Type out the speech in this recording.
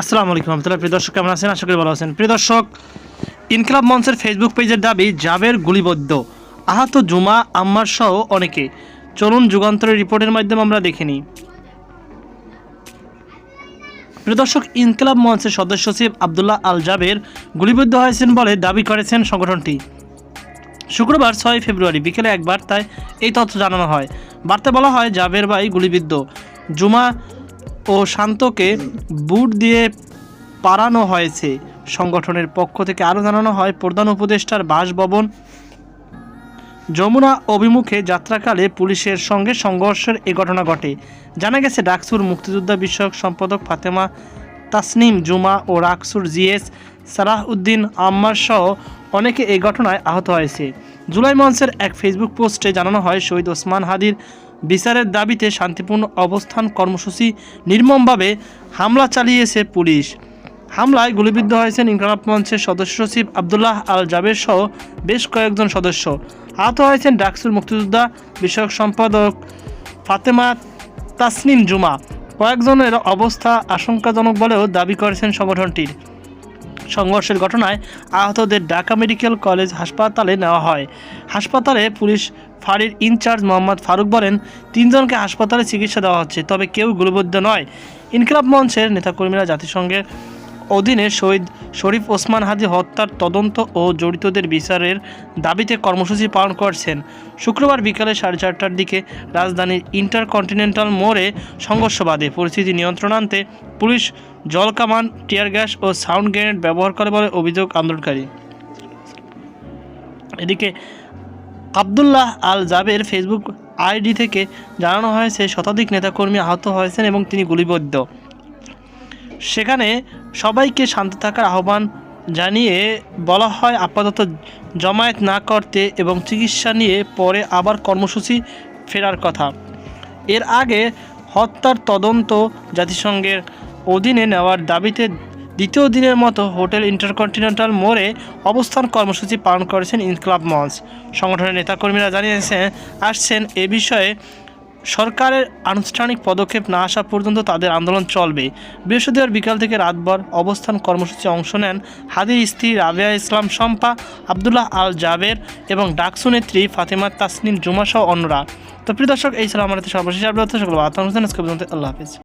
আসসালামু আলাইকুম রহমতুল্লাহ। প্রিয় দর্শক, কেমন আছেন? আশা করি ভালো আছেন। প্রিয় দর্শক, ইনকিলাব মঞ্চের ফেসবুক পেজের দাবি জাবের গুলিবদ্ধ, আহত জুমা আম্মার সহ অনেকে। চলুন যুগান্তরের রিপোর্টের মাধ্যমে আমরা দেখে নিই। প্রিয় দর্শক, ইনকিলাব মঞ্চের সদস্য সচিব আবদুল্লাহ আল জাবের গুলিবিদ্ধ হয়েছেন বলে দাবি করেছেন সংগঠনটি। শুক্রবার 6 ফেব্রুয়ারি বিকেলে এক বার্তায় এই তথ্য জানানো হয়। বার্তায় বলা হয়, জাবের ভাই গুলিবিদ্ধ, জুমা ও শান্তকে বুট দিয়ে পাড়ানো হয়েছে। সংগঠনের পক্ষ থেকে আরও জানানো হয়, প্রধান উপদেষ্টার বাসভবন যমুনা অভিমুখে যাত্রাকালে পুলিশের সঙ্গে সংঘর্ষের এ ঘটনা ঘটে। জানা গেছে, ডাকসুর মুক্তিযোদ্ধা বিষয়ক সম্পাদক ফাতেমা তাসনিম জুমা ও ডাকসুর জিএস সালাহউদ্দিন আম্মার সহ অনেকে এই ঘটনায় আহত হয়েছে। জুলাই মঞ্চের এক ফেসবুক পোস্টে জানানো হয়, শহীদ ওসমান হাদির বিচারের দাবিতে শান্তিপূর্ণ অবস্থান কর্মসূচি নির্মমভাবে হামলা চালিয়েছে পুলিশ। হামলায় গুলিবিদ্ধ হয়েছেন ইনকিলাব মঞ্চের সদস্য সচিব আবদুল্লাহ আল জাবের সহ বেশ কয়েকজন সদস্য। আহত হয়েছেন ডাকসুর মুক্তিযোদ্ধা বিষয়ক সম্পাদক ফাতেমা তাসনিম জুমা। কয়েকজনের অবস্থা আশঙ্কাজনক বলেও দাবি করেছেন সংগঠনটির। সংঘর্ষের ঘটনায় আহতদের ঢাকা মেডিকেল কলেজ হাসপাতালে নেওয়া হয়। হাসপাতালে পুলিশ ফাঁড়ির ইনচার্জ মোহাম্মদ ফারুক বলেন, 3 জনকে হাসপাতালে চিকিৎসা দেওয়া হচ্ছে, তবে কেউ গুলিবিদ্ধ নয়। ইনকিলাব মঞ্চের নেতাকর্মীরা জাতিসংঘের অধীনে শহীদ শরীফ ওসমান হাদি হত্যার তদন্ত ও জড়িতদের বিচারের দাবিতে কর্মসূচি পালন করছেন। শুক্রবার বিকালে 4:30টার দিকে রাজধানীর ইন্টারকন্টিনেন্টাল মোড়ে সংঘর্ষ বাধে। পরিস্থিতি নিয়ন্ত্রণ আনতে পুলিশ জলকামান, টিয়ার গ্যাস ও সাউন্ড গ্রেনেড ব্যবহার করে বলে অভিযোগ আন্দোলনকারী। এদিকে আবদুল্লাহ আল জাবের ফেসবুক আইডি থেকে জানানো হয়েছে, শতাধিক নেতাকর্মী আহত হয়েছেন এবং তিনি গুলিবিদ্ধ। সেখানে সবাইকে শান্ত থাকার আহ্বান জানিয়ে বলা হয়, আপাতত জমায়েত না করতে এবং চিকিৎসা নিয়ে পরে আবার কর্মসূচি ফেরার কথা। এর আগে হত্যার তদন্ত জাতিসংঘের অধীনে নেওয়ার দাবিতে দ্বিতীয় দিনের মতো হোটেল ইন্টারকন্টিনেন্টাল মোড়ে অবস্থান কর্মসূচি পালন করেছেন ইনকিলাব মঞ্চ। সংগঠনের নেতাকর্মীরা আসছেন এ বিষয়ে সরকারের আনুষ্ঠানিক পদক্ষেপ না আসা পর্যন্ত তাদের আন্দোলন চলবে। বৃহস্পতিবার বিকাল থেকে রাতভর অবস্থান কর্মসূচি অংশ নেন হাদির স্ত্রী রাবেয়া ইসলাম শম্পা, আবদুল্লাহ আল জাবের এবং ডাকসু নেত্রী ফাতেমা তাসনিম জুমা সহ অন্যরা। তো প্রিয় দর্শক, এই ছিল আমাদের সর্বশেষ আপডেট। সকল আল্লাহ হাফেজ।